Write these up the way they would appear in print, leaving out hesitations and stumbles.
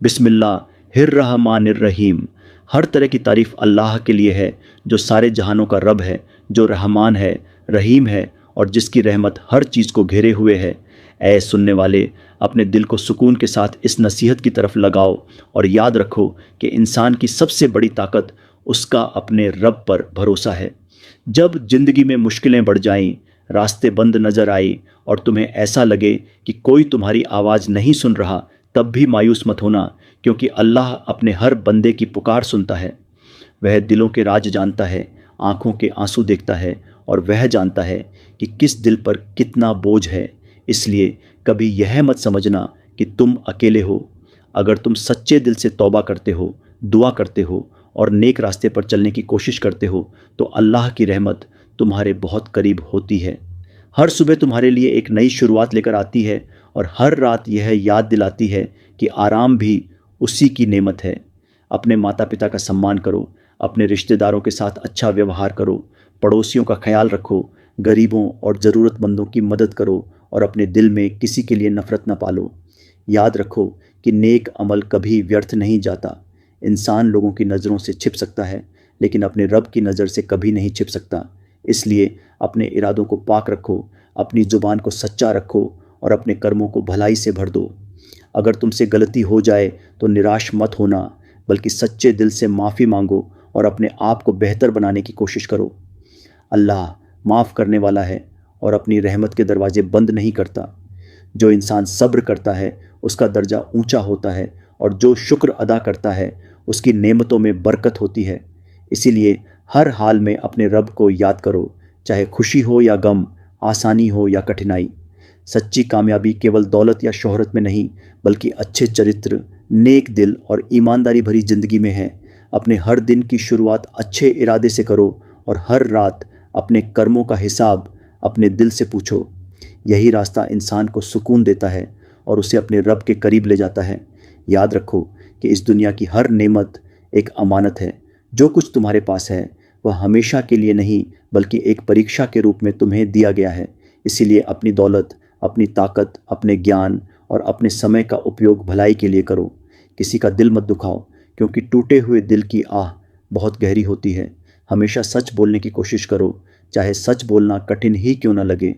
बिस्मिल्लाहिर्रहमानिर्रहीम। हर तरह की तारीफ़ अल्लाह के लिए है जो सारे जहानों का रब है, जो रहमान है, रहीम है और जिसकी रहमत हर चीज़ को घेरे हुए है। ऐ सुनने वाले, अपने दिल को सुकून के साथ इस नसीहत की तरफ लगाओ और याद रखो कि इंसान की सबसे बड़ी ताकत उसका अपने रब पर भरोसा है। जब ज़िंदगी में मुश्किलें बढ़ जाएं, रास्ते बंद नज़र आए और तुम्हें ऐसा लगे कि कोई तुम्हारी आवाज़ नहीं सुन रहा, तब भी मायूस मत होना, क्योंकि अल्लाह अपने हर बंदे की पुकार सुनता है। वह दिलों के राज जानता है, आँखों के आंसू देखता है और वह जानता है कि किस दिल पर कितना बोझ है। इसलिए कभी यह मत समझना कि तुम अकेले हो। अगर तुम सच्चे दिल से तौबा करते हो, दुआ करते हो और नेक रास्ते पर चलने की कोशिश करते हो, तो अल्लाह की रहमत तुम्हारे बहुत करीब होती है। हर सुबह तुम्हारे लिए एक नई शुरुआत लेकर आती है और हर रात यह याद दिलाती है कि आराम भी उसी की नेमत है। अपने माता पिता का सम्मान करो, अपने रिश्तेदारों के साथ अच्छा व्यवहार करो, पड़ोसियों का ख्याल रखो, गरीबों और ज़रूरतमंदों की मदद करो और अपने दिल में किसी के लिए नफ़रत न पालो। याद रखो कि नेक अमल कभी व्यर्थ नहीं जाता। इंसान लोगों की नज़रों से छिप सकता है, लेकिन अपने रब की नज़र से कभी नहीं छिप सकता। इसलिए अपने इरादों को पाक रखो, अपनी ज़ुबान को सच्चा रखो और अपने कर्मों को भलाई से भर दो। अगर तुमसे गलती हो जाए तो निराश मत होना, बल्कि सच्चे दिल से माफ़ी मांगो और अपने आप को बेहतर बनाने की कोशिश करो। अल्लाह माफ़ करने वाला है और अपनी रहमत के दरवाजे बंद नहीं करता। जो इंसान सब्र करता है उसका दर्जा ऊंचा होता है और जो शुक्र अदा करता है उसकी नेमतों में बरकत होती है। इसीलिए हर हाल में अपने रब को याद करो, चाहे खुशी हो या गम, आसानी हो या कठिनाई। सच्ची कामयाबी केवल दौलत या शोहरत में नहीं, बल्कि अच्छे चरित्र, नेक दिल और ईमानदारी भरी ज़िंदगी में है। अपने हर दिन की शुरुआत अच्छे इरादे से करो और हर रात अपने कर्मों का हिसाब अपने दिल से पूछो। यही रास्ता इंसान को सुकून देता है और उसे अपने रब के करीब ले जाता है। याद रखो कि इस दुनिया की हर नेमत एक अमानत है। जो कुछ तुम्हारे पास है वह हमेशा के लिए नहीं, बल्कि एक परीक्षा के रूप में तुम्हें दिया गया है। इसीलिए अपनी दौलत, अपनी ताकत, अपने ज्ञान और अपने समय का उपयोग भलाई के लिए करो। किसी का दिल मत दुखाओ, क्योंकि टूटे हुए दिल की आह बहुत गहरी होती है। हमेशा सच बोलने की कोशिश करो, चाहे सच बोलना कठिन ही क्यों न लगे।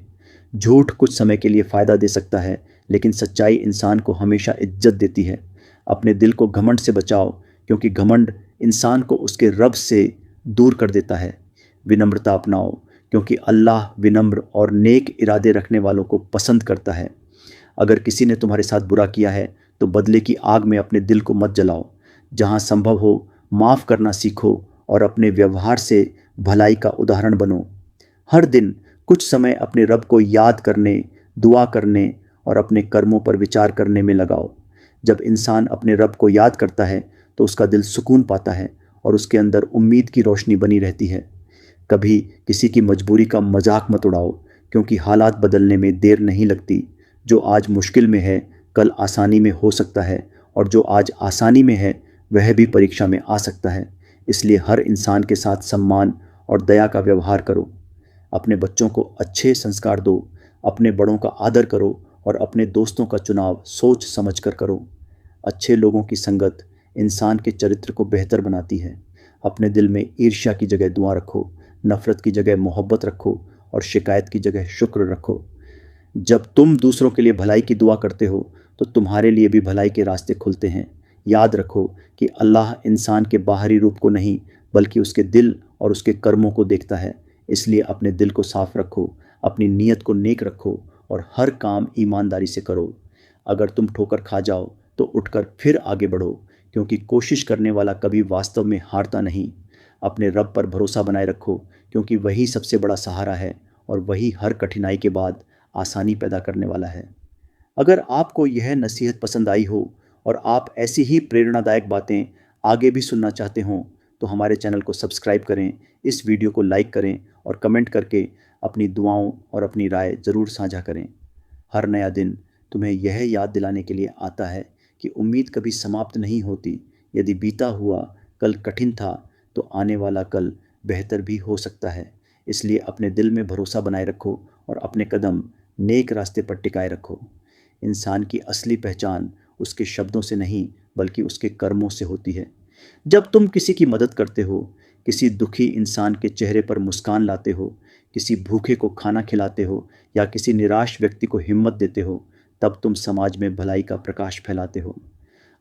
झूठ कुछ समय के लिए फ़ायदा दे सकता है, लेकिन सच्चाई इंसान को हमेशा इज्जत देती है। अपने दिल को घमंड से बचाओ, क्योंकि घमंड इंसान को उसके रब से दूर कर देता है। विनम्रता अपनाओ, क्योंकि अल्लाह विनम्र और नेक इरादे रखने वालों को पसंद करता है। अगर किसी ने तुम्हारे साथ बुरा किया है तो बदले की आग में अपने दिल को मत जलाओ। जहाँ संभव हो माफ़ करना सीखो और अपने व्यवहार से भलाई का उदाहरण बनो। हर दिन कुछ समय अपने रब को याद करने, दुआ करने और अपने कर्मों पर विचार करने में लगाओ। जब इंसान अपने रब को याद करता है तो उसका दिल सुकून पाता है और उसके अंदर उम्मीद की रोशनी बनी रहती है। कभी किसी की मजबूरी का मजाक मत उड़ाओ, क्योंकि हालात बदलने में देर नहीं लगती। जो आज मुश्किल में है कल आसानी में हो सकता है, और जो आज आसानी में है वह भी परीक्षा में आ सकता है। इसलिए हर इंसान के साथ सम्मान और दया का व्यवहार करो। अपने बच्चों को अच्छे संस्कार दो, अपने बड़ों का आदर करो और अपने दोस्तों का चुनाव सोच समझ कर करो। अच्छे लोगों की संगत इंसान के चरित्र को बेहतर बनाती है। अपने दिल में ईर्ष्या की जगह दुआ रखो, नफ़रत की जगह मोहब्बत रखो और शिकायत की जगह शुक्र रखो। जब तुम दूसरों के लिए भलाई की दुआ करते हो तो तुम्हारे लिए भी भलाई के रास्ते खुलते हैं। याद रखो कि अल्लाह इंसान के बाहरी रूप को नहीं, बल्कि उसके दिल और उसके कर्मों को देखता है। इसलिए अपने दिल को साफ रखो, अपनी नीयत को नेक रखो और हर काम ईमानदारी से करो। अगर तुम ठोकर खा जाओ तो उठकर फिर आगे बढ़ो, क्योंकि कोशिश करने वाला कभी वास्तव में हारता नहीं। अपने रब पर भरोसा बनाए रखो, क्योंकि वही सबसे बड़ा सहारा है और वही हर कठिनाई के बाद आसानी पैदा करने वाला है। अगर आपको यह नसीहत पसंद आई हो और आप ऐसी ही प्रेरणादायक बातें आगे भी सुनना चाहते हों, तो हमारे चैनल को सब्सक्राइब करें, इस वीडियो को लाइक करें और कमेंट करके अपनी दुआओं और अपनी राय ज़रूर साझा करें। हर नया दिन तुम्हें यह याद दिलाने के लिए आता है कि उम्मीद कभी समाप्त नहीं होती। यदि बीता हुआ कल कठिन था तो आने वाला कल बेहतर भी हो सकता है। इसलिए अपने दिल में भरोसा बनाए रखो और अपने कदम नेक रास्ते पर टिकाए रखो। इंसान की असली पहचान उसके शब्दों से नहीं बल्कि उसके कर्मों से होती है। जब तुम किसी की मदद करते हो, किसी दुखी इंसान के चेहरे पर मुस्कान लाते हो, किसी भूखे को खाना खिलाते हो या किसी निराश व्यक्ति को हिम्मत देते हो, तब तुम समाज में भलाई का प्रकाश फैलाते हो।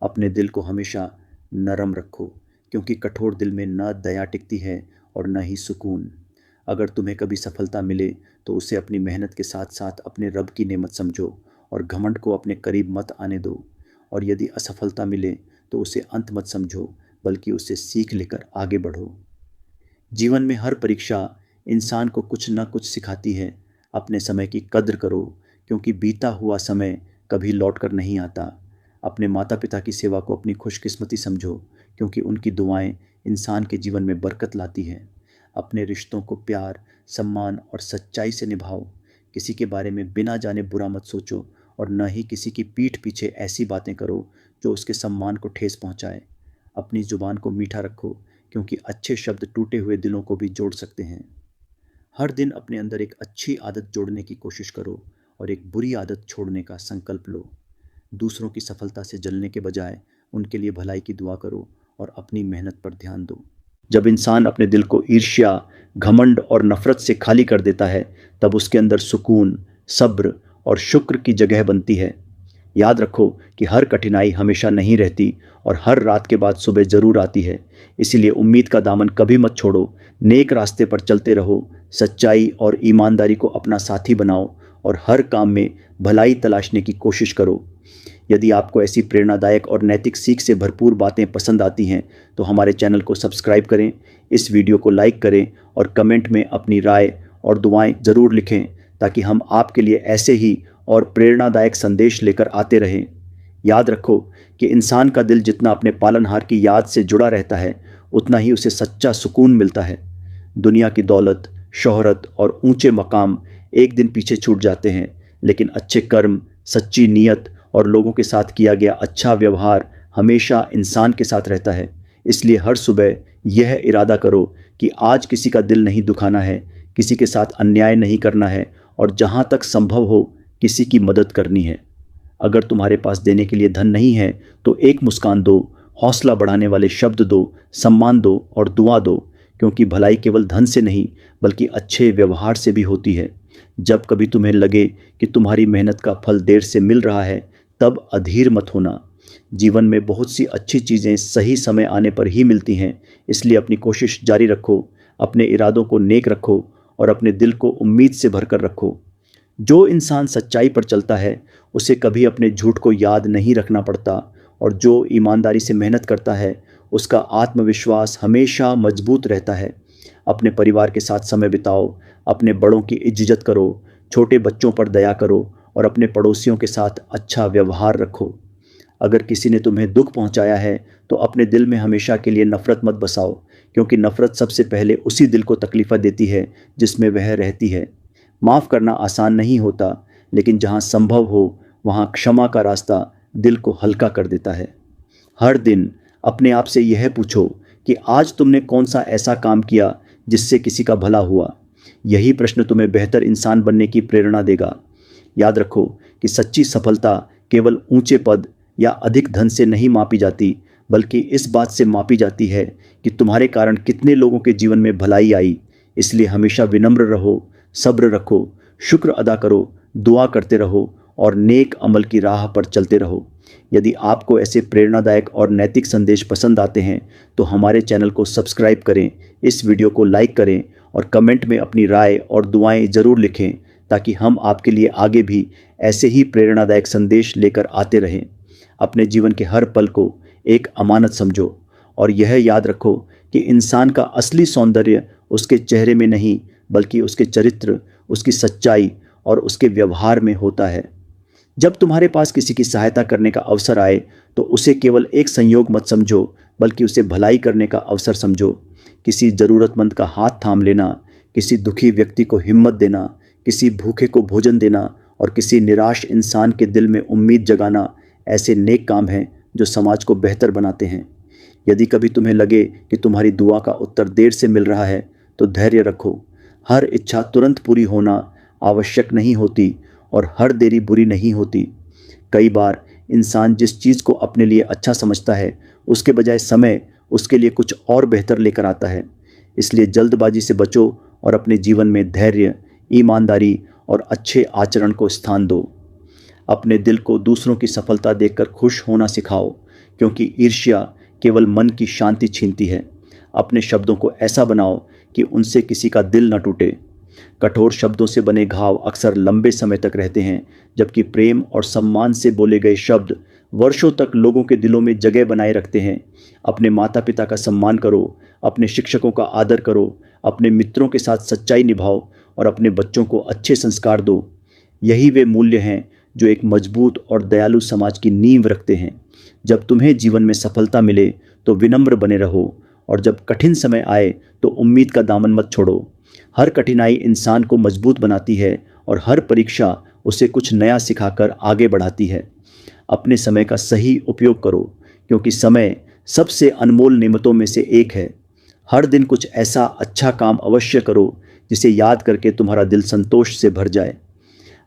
अपने दिल को हमेशा नरम रखो, क्योंकि कठोर दिल में न दया टिकती है और न ही सुकून। अगर तुम्हें कभी सफलता मिले तो उसे अपनी मेहनत के साथ साथ अपने रब की नेमत समझो और घमंड को अपने करीब मत आने दो। और यदि असफलता मिले तो उसे अंत मत समझो, बल्कि उससे सीख लेकर आगे बढ़ो। जीवन में हर परीक्षा इंसान को कुछ न कुछ सिखाती है। अपने समय की कद्र करो, क्योंकि बीता हुआ समय कभी लौट कर नहीं आता। अपने माता पिता की सेवा को अपनी खुशकिस्मती समझो, क्योंकि उनकी दुआएं इंसान के जीवन में बरकत लाती हैं। अपने रिश्तों को प्यार, सम्मान और सच्चाई से निभाओ। किसी के बारे में बिना जाने बुरा मत सोचो और न ही किसी की पीठ पीछे ऐसी बातें करो जो उसके सम्मान को ठेस पहुंचाए। अपनी ज़ुबान को मीठा रखो, क्योंकि अच्छे शब्द टूटे हुए दिलों को भी जोड़ सकते हैं। हर दिन अपने अंदर एक अच्छी आदत जोड़ने की कोशिश करो और एक बुरी आदत छोड़ने का संकल्प लो। दूसरों की सफलता से जलने के बजाय उनके लिए भलाई की दुआ करो और अपनी मेहनत पर ध्यान दो। जब इंसान अपने दिल को ईर्ष्या, घमंड और नफरत से खाली कर देता है, तब उसके अंदर सुकून, सब्र और शुक्र की जगह बनती है। याद रखो कि हर कठिनाई हमेशा नहीं रहती और हर रात के बाद सुबह ज़रूर आती है। इसीलिए उम्मीद का दामन कभी मत छोड़ो। नेक रास्ते पर चलते रहो, सच्चाई और ईमानदारी को अपना साथी बनाओ और हर काम में भलाई तलाशने की कोशिश करो। यदि आपको ऐसी प्रेरणादायक और नैतिक सीख से भरपूर बातें पसंद आती हैं तो हमारे चैनल को सब्सक्राइब करें, इस वीडियो को लाइक करें और कमेंट में अपनी राय और दुआएं ज़रूर लिखें, ताकि हम आपके लिए ऐसे ही और प्रेरणादायक संदेश लेकर आते रहें। याद रखो कि इंसान का दिल जितना अपने पालनहार की याद से जुड़ा रहता है, उतना ही उसे सच्चा सुकून मिलता है। दुनिया की दौलत, शोहरत और ऊंचे मकाम एक दिन पीछे छूट जाते हैं, लेकिन अच्छे कर्म, सच्ची नीयत और लोगों के साथ किया गया अच्छा व्यवहार हमेशा इंसान के साथ रहता है। इसलिए हर सुबह यह इरादा करो कि आज किसी का दिल नहीं दुखाना है, किसी के साथ अन्याय नहीं करना है और जहाँ तक संभव हो किसी की मदद करनी है। अगर तुम्हारे पास देने के लिए धन नहीं है तो एक मुस्कान दो, हौसला बढ़ाने वाले शब्द दो, सम्मान दो और दुआ दो, क्योंकि भलाई केवल धन से नहीं बल्कि अच्छे व्यवहार से भी होती है। जब कभी तुम्हें लगे कि तुम्हारी मेहनत का फल देर से मिल रहा है, तब अधीर मत होना। जीवन में बहुत सी अच्छी चीज़ें सही समय आने पर ही मिलती हैं। इसलिए अपनी कोशिश जारी रखो, अपने इरादों को नेक रखो और अपने दिल को उम्मीद से भरकर रखो। जो इंसान सच्चाई पर चलता है उसे कभी अपने झूठ को याद नहीं रखना पड़ता, और जो ईमानदारी से मेहनत करता है उसका आत्मविश्वास हमेशा मजबूत रहता है। अपने परिवार के साथ समय बिताओ, अपने बड़ों की इज्जत करो, छोटे बच्चों पर दया करो और अपने पड़ोसियों के साथ अच्छा व्यवहार रखो। अगर किसी ने तुम्हें दुख पहुंचाया है तो अपने दिल में हमेशा के लिए नफ़रत मत बसाओ, क्योंकि नफ़रत सबसे पहले उसी दिल को तकलीफ़ देती है जिसमें वह रहती है। माफ़ करना आसान नहीं होता, लेकिन जहाँ संभव हो वहाँ क्षमा का रास्ता दिल को हल्का कर देता है। हर दिन अपने आप से यह पूछो कि आज तुमने कौन सा ऐसा काम किया जिससे किसी का भला हुआ। यही प्रश्न तुम्हें बेहतर इंसान बनने की प्रेरणा देगा। याद रखो कि सच्ची सफलता केवल ऊंचे पद या अधिक धन से नहीं मापी जाती, बल्कि इस बात से मापी जाती है कि तुम्हारे कारण कितने लोगों के जीवन में भलाई आई। इसलिए हमेशा विनम्र रहो, सब्र रखो, शुक्र अदा करो, दुआ करते रहो और नेक अमल की राह पर चलते रहो। यदि आपको ऐसे प्रेरणादायक और नैतिक संदेश पसंद आते हैं तो हमारे चैनल को सब्सक्राइब करें, इस वीडियो को लाइक करें और कमेंट में अपनी राय और दुआएं ज़रूर लिखें, ताकि हम आपके लिए आगे भी ऐसे ही प्रेरणादायक संदेश लेकर आते रहें। अपने जीवन के हर पल को एक अमानत समझो और यह याद रखो कि इंसान का असली सौंदर्य उसके चेहरे में नहीं बल्कि उसके चरित्र, उसकी सच्चाई और उसके व्यवहार में होता है। जब तुम्हारे पास किसी की सहायता करने का अवसर आए तो उसे केवल एक संयोग मत समझो, बल्कि उसे भलाई करने का अवसर समझो। किसी ज़रूरतमंद का हाथ थाम लेना, किसी दुखी व्यक्ति को हिम्मत देना, किसी भूखे को भोजन देना और किसी निराश इंसान के दिल में उम्मीद जगाना ऐसे नेक काम हैं जो समाज को बेहतर बनाते हैं। यदि कभी तुम्हें लगे कि तुम्हारी दुआ का उत्तर देर से मिल रहा है तो धैर्य रखो। हर इच्छा तुरंत पूरी होना आवश्यक नहीं होती और हर देरी बुरी नहीं होती। कई बार इंसान जिस चीज़ को अपने लिए अच्छा समझता है उसके बजाय समय उसके लिए कुछ और बेहतर लेकर आता है। इसलिए जल्दबाजी से बचो और अपने जीवन में धैर्य, ईमानदारी और अच्छे आचरण को स्थान दो। अपने दिल को दूसरों की सफलता देखकर खुश होना सिखाओ, क्योंकि ईर्ष्या केवल मन की शांति छीनती है। अपने शब्दों को ऐसा बनाओ कि उनसे किसी का दिल न टूटे। कठोर शब्दों से बने घाव अक्सर लंबे समय तक रहते हैं, जबकि प्रेम और सम्मान से बोले गए शब्द वर्षों तक लोगों के दिलों में जगह बनाए रखते हैं। अपने माता पिता का सम्मान करो, अपने शिक्षकों का आदर करो, अपने मित्रों के साथ सच्चाई निभाओ और अपने बच्चों को अच्छे संस्कार दो। यही वे मूल्य हैं जो एक मजबूत और दयालु समाज की नींव रखते हैं। जब तुम्हें जीवन में सफलता मिले तो विनम्र बने रहो, और जब कठिन समय आए तो उम्मीद का दामन मत छोड़ो। हर कठिनाई इंसान को मजबूत बनाती है और हर परीक्षा उसे कुछ नया सिखाकर आगे बढ़ाती है। अपने समय का सही उपयोग करो, क्योंकि समय सबसे अनमोल नेमतों में से एक है। हर दिन कुछ ऐसा अच्छा काम अवश्य करो जिसे याद करके तुम्हारा दिल संतोष से भर जाए।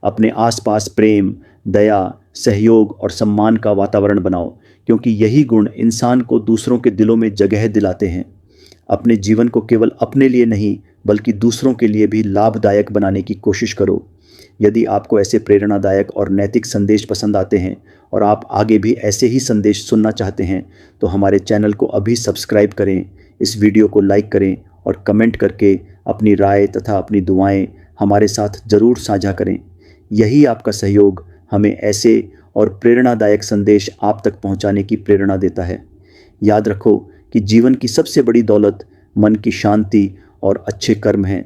अपने आसपास प्रेम, दया, सहयोग और सम्मान का वातावरण बनाओ, क्योंकि यही गुण इंसान को दूसरों के दिलों में जगह दिलाते हैं। अपने जीवन को केवल अपने लिए नहीं बल्कि दूसरों के लिए भी लाभदायक बनाने की कोशिश करो। यदि आपको ऐसे प्रेरणादायक और नैतिक संदेश पसंद आते हैं और आप आगे भी ऐसे ही संदेश सुनना चाहते हैं तो हमारे चैनल को अभी सब्सक्राइब करें, इस वीडियो को लाइक करें और कमेंट करके अपनी राय तथा अपनी दुआएं हमारे साथ ज़रूर साझा करें। यही आपका सहयोग हमें ऐसे और प्रेरणादायक संदेश आप तक पहुंचाने की प्रेरणा देता है। याद रखो कि जीवन की सबसे बड़ी दौलत मन की शांति और अच्छे कर्म हैं।